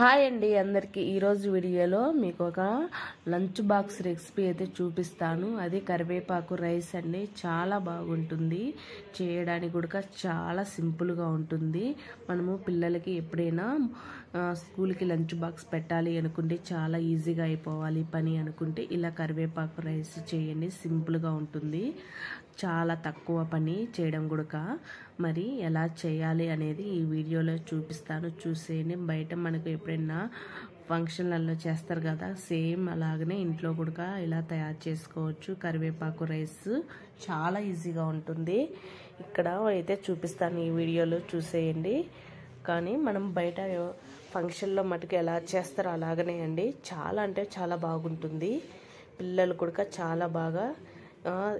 Hi అండి అందరికీ ఈరోజు వీడియోలో మీకు ఒక లంచ్ బాక్స్ రెసిపీ అయితే చూపిస్తాను. అది కరివేపాకు రైస్ అండి. చాలా బాగుంటుంది, చేయడానికి కూడా చాలా సింపుల్గా ఉంటుంది. మనము పిల్లలకి ఎప్పుడైనా స్కూల్కి లంచ్ బాక్స్ పెట్టాలి అనుకుంటే చాలా ఈజీగా అయిపోవాలి పని అనుకుంటే ఇలా కరివేపాకు రైస్ చేయండి. సింపుల్గా ఉంటుంది, చాలా తక్కువ పని చేయడం కూడా. మరి ఎలా చేయాలి అనేది ఈ వీడియోలో చూపిస్తాను, చూసేయండి. బయట మనకు ఎప్పుడైనా ఫంక్షన్లలో చేస్తారు కదా, సేమ్ అలాగనే ఇంట్లో కూడా ఇలా తయారు చేసుకోవచ్చు. కరివేపాకు రైస్ చాలా ఈజీగా ఉంటుంది. ఇక్కడ అయితే చూపిస్తాను, ఈ వీడియోలో చూసేయండి. కానీ మనం బయట ఫంక్షన్లో మటుకు ఎలా చేస్తారో అలాగనే అండి. చాలా అంటే చాలా బాగుంటుంది. పిల్లలు కూడా చాలా బాగా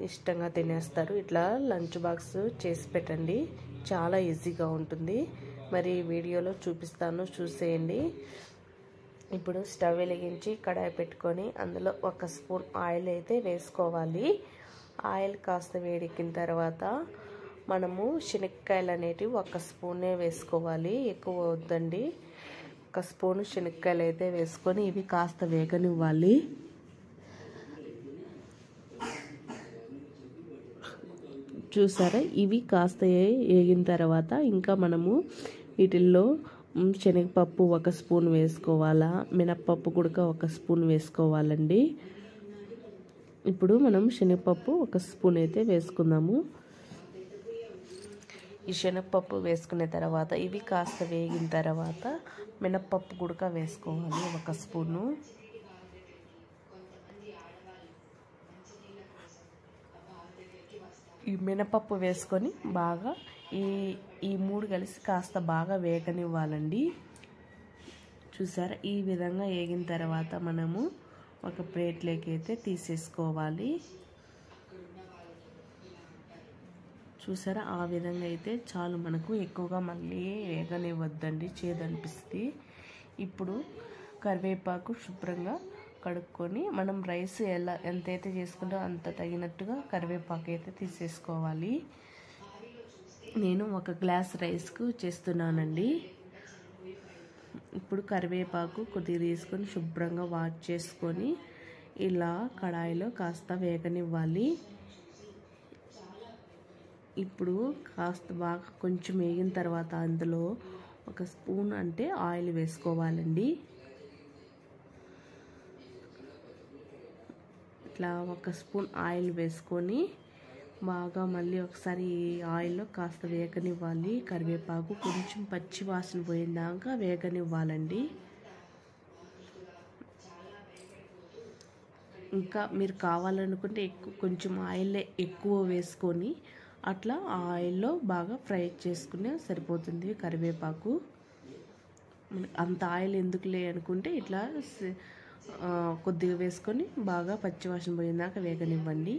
ఇష్టంగా తినేస్తారు. ఇట్లా లంచ్ బాక్స్ చేసి పెట్టండి, చాలా ఈజీగా ఉంటుంది. మరి వీడియోలో చూపిస్తాను, చూసేయండి. ఇప్పుడు స్టవ్ వెలిగించి కడాయి పెట్టుకొని అందులో 1 స్పూన్ ఆయిల్ అయితే వేసుకోవాలి. ఆయిల్ కాస్త వేడెక్కిన తర్వాత మనము శనక్కాయలు అనేటివి 1 స్పూనే వేసుకోవాలి, ఎక్కువ వద్దండి. 1 స్పూన్ శనక్కాయలు అయితే వేసుకొని ఇవి కాస్త వేగనివ్వాలి. చూసారా, ఇవి కాస్త వేగిన తర్వాత ఇంకా మనము వీటిల్లో శనగపప్పు 1 స్పూన్ వేసుకోవాలా, మినప్పప్పు కూడా 1 స్పూన్ వేసుకోవాలండి. ఇప్పుడు మనం శనగపప్పు 1 స్పూన్ అయితే వేసుకుందాము. ఈ శనగపప్పు వేసుకున్న తర్వాత ఇవి కాస్త వేగిన తర్వాత మినప్పప్పు కూడా వేసుకోవాలి 1 స్పూను. ఈ మినపప్పు వేసుకొని బాగా ఈ 3 కలిసి కాస్త బాగా వేగనివ్వాలండి. చూసారా, ఈ విధంగా వేగిన తర్వాత మనము ఒక ప్లేట్లోకి అయితే తీసేసుకోవాలి. చూసారా, ఆ విధంగా అయితే చాలు మనకు. ఎక్కువగా మళ్ళీ వేగనివ్వద్దండి, చేదనిపిస్తుంది. ఇప్పుడు కరివేపాకు శుభ్రంగా కడుక్కొని మనం రైస్ ఎంతైతే చేసుకుంటో అంత తగినట్టుగా కరివేపాకు అయితే తీసేసుకోవాలి. నేను 1 గ్లాస్ రైస్కు చేస్తున్నానండి. ఇప్పుడు కరివేపాకు కొద్దిగా తీసుకొని శుభ్రంగా వాష్ చేసుకొని ఇలా కడాయిలో కాస్త వేగనివ్వాలి. ఇప్పుడు కాస్త బాగా కొంచెం వేగిన తర్వాత అందులో 1 స్పూన్ అంటే ఆయిల్ వేసుకోవాలండి. ఇట్లా 1 స్పూన్ ఆయిల్ వేసుకొని బాగా మళ్ళీ ఒకసారి ఆయిల్లో కాస్త వేగనివ్వాలి. కరివేపాకు కొంచెం పచ్చి వాసన పోయేదాకా వేగనివ్వాలండి. ఇంకా మీరు కావాలనుకుంటే కొంచెం ఆయిల్ ఎక్కువ వేసుకొని అట్లా ఆయిల్లో బాగా ఫ్రై చేసుకునే సరిపోతుంది కరివేపాకు. అంత ఆయిల్ ఎందుకులే అనుకుంటే ఇట్లా కొద్దిగా వేసుకొని బాగా పచ్చివాసన పోయేదాకా వేగనివ్వండి.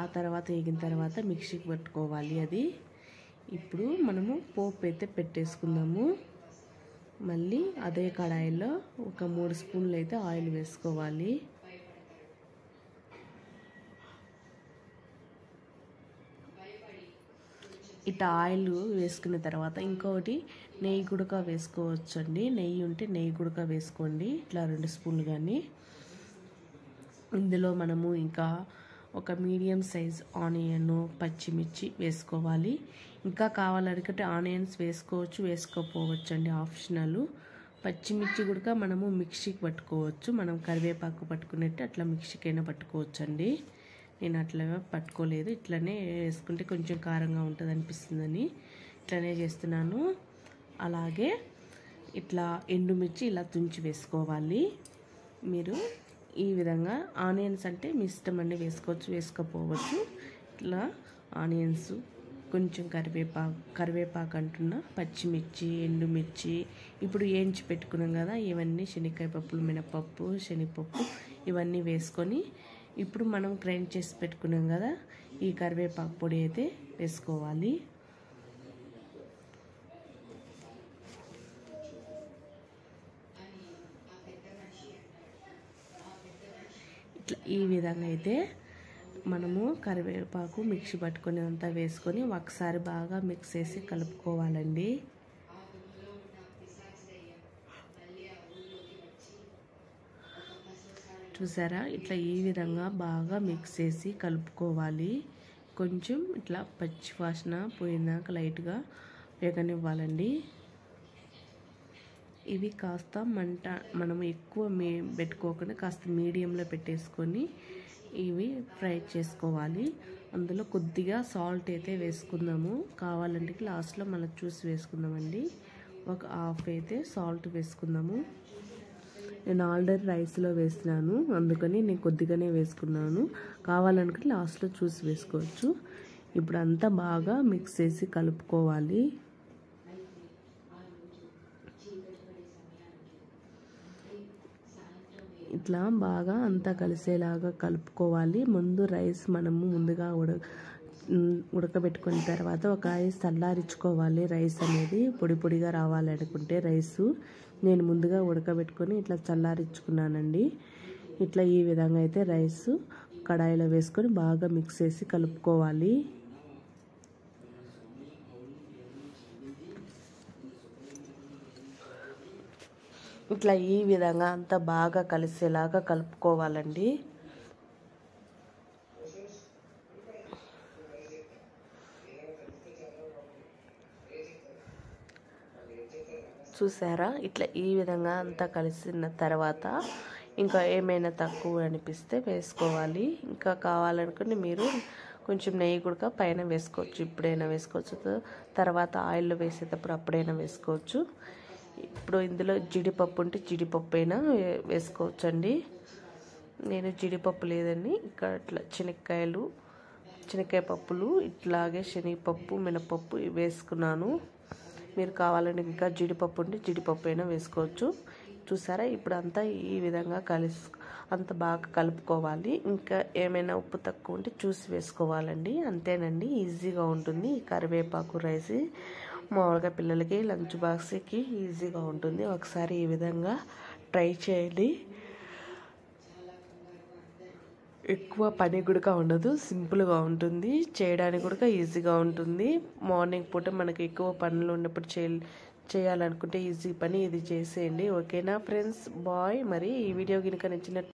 ఆ తర్వాత వేగిన తర్వాత మిక్సీకి పట్టుకోవాలి అది. ఇప్పుడు మనము పోపు అయితే పెట్టేసుకుందాము. మళ్ళీ అదే కడాయిలో ఒక 3 స్పూన్లు అయితే ఆయిల్ వేసుకోవాలి. ఇట్లా ఆయిల్ వేసుకున్న తర్వాత ఇంకొకటి నెయ్యి కూడా వేసుకోవచ్చండి. నెయ్యి ఉంటే నెయ్యి కూడా వేసుకోండి, ఇట్లా 2 స్పూన్లు కానీ. ఇందులో మనము ఇంకా ఒక మీడియం సైజ్ ఆనియన్, పచ్చిమిర్చి వేసుకోవాలి. ఇంకా కావాలనుకుంటే ఆనియన్స్ వేసుకోవచ్చు, వేసుకోకపోవచ్చు అండి, ఆప్షనల్. పచ్చిమిర్చి కూడా మనము మిక్సీకి పట్టుకోవచ్చు, మనం కరివేపాకు పట్టుకున్నట్టు అట్లా మిక్సీకైనా పట్టుకోవచ్చు అండి. నేను అట్లా పట్టుకోలేదు, ఇట్లనే వేసుకుంటే కొంచెం కారంగా ఉంటుంది అనిపిస్తుందని ఇట్లనే చేస్తున్నాను. అలాగే ఇట్లా ఎండుమిర్చి ఇలా తుంచి వేసుకోవాలి. మీరు ఈ విధంగా ఆనియన్స్ అంటే మీ ఇష్టం అండి, వేసుకోవచ్చు, వేసుకోపోవచ్చు. ఇట్లా ఆనియన్స్, కొంచెం కరివేపాకు అంటున్నా, పచ్చిమిర్చి, ఎండుమిర్చి ఇప్పుడు వేయించి పెట్టుకున్నాం కదా, ఇవన్నీ శనక్కాయ పప్పులు, మినపప్పు, శనగపప్పు ఇవన్నీ వేసుకొని ఇప్పుడు మనం గ్రైండ్ చేసి పెట్టుకున్నాం కదా ఈ కరివేపాకు పొడి అయితే వేసుకోవాలి. ఇట్లా ఈ విధంగా అయితే మనము కరివేపాకు మిక్సీ పట్టుకొని అంతా వేసుకొని ఒకసారి బాగా మిక్స్ చేసి కలుపుకోవాలండి. చూసారా, ఇట్లా ఈ విధంగా బాగా మిక్స్ చేసి కలుపుకోవాలి. కొంచెం ఇట్లా పచ్చి వాసన పోయినాక లైట్గా వేగనివ్వాలండి. ఇవి కాస్త మంట మనం ఎక్కువ పెట్టుకోకుండా కాస్త మీడియంలో పెట్టేసుకొని ఇవి ఫ్రై చేసుకోవాలి. అందులో కొద్దిగా సాల్ట్ అయితే వేసుకుందాము. కావాలంటే లాస్ట్లో మనం చూసి వేసుకుందామండి. ఒక హాఫ్ అయితే సాల్ట్ వేసుకుందాము. నేను ఆల్రెడీ రైస్లో వేసినాను, అందుకని నేను కొద్దిగానే వేసుకున్నాను. కావాలనుకుంటే లాస్ట్లో చూసి వేసుకోవచ్చు. ఇప్పుడు అంతా బాగా మిక్స్ చేసి కలుపుకోవాలి. ఇట్లా బాగా అంతా కలిసేలాగా కలుపుకోవాలి. ముందు రైస్ మనము ముందుగా ఉడకబెట్టుకున్న తర్వాత ఒక రైస్ చల్లారించుకోవాలి. రైస్ అనేది పొడి పొడిగా రావాలనుకుంటే రైసు నేను ముందుగా ఉడకబెట్టుకొని ఇట్లా చల్లారించుకున్నానండి. ఇట్లా ఈ విధంగా అయితే రైస్ కడాయిలో వేసుకొని బాగా మిక్స్ చేసి కలుపుకోవాలి. ఇట్లా ఈ విధంగా అంతా బాగా కలిసేలాగా కలుపుకోవాలండి. చూసారా, ఇట్లా ఈ విధంగా అంతా కలిసిన తర్వాత ఇంకా ఏమైనా తక్కువ అనిపిస్తే వేసుకోవాలి. ఇంకా కావాలనుకుని మీరు కొంచెం నెయ్యి కూడా పైన వేసుకోవచ్చు. ఇప్పుడైనా వేసుకోవచ్చు, తర్వాత ఆయిల్లో వేసేటప్పుడు అప్పుడైనా వేసుకోవచ్చు. ఇప్పుడు ఇందులో జీడిపప్పు ఉంటే జీడిపప్పు అయినా వేసుకోవచ్చు అండి. నేను జీడిపప్పు లేదని ఇక్కడ ఇట్లా శనక్కాయ పప్పులు ఇట్లాగే శనగపప్పు మినపప్పు వేసుకున్నాను. మీరు కావాలంటే ఇంకా జీడిపప్పు ఉంటే జీడిపప్పు అయినా వేసుకోవచ్చు. చూసారా, ఇప్పుడు అంతా ఈ విధంగా అంత బాగా కలుపుకోవాలి. ఇంకా ఏమైనా ఉప్పు తక్కువ ఉంటే చూసి వేసుకోవాలండి. అంతేనండి, ఈజీగా ఉంటుంది ఈ కరివేపాకు రైస్. మామూలుగా పిల్లలకి లంచ్ బాక్స్కి ఈజీగా ఉంటుంది. ఒకసారి ఈ విధంగా ట్రై చేయండి. ఎక్కువ పని కూడా ఉండదు, సింపుల్గా ఉంటుంది, చేయడానికి కూడా ఈజీగా ఉంటుంది. మార్నింగ్ పూట మనకి ఎక్కువ పనులు ఉన్నప్పుడు చేయాలనుకుంటే ఈజీ పని ఇది చేసేయండి. ఓకేనా ఫ్రెండ్స్, బాయ్. మరి ఈ వీడియో కనుక నచ్చినట్టు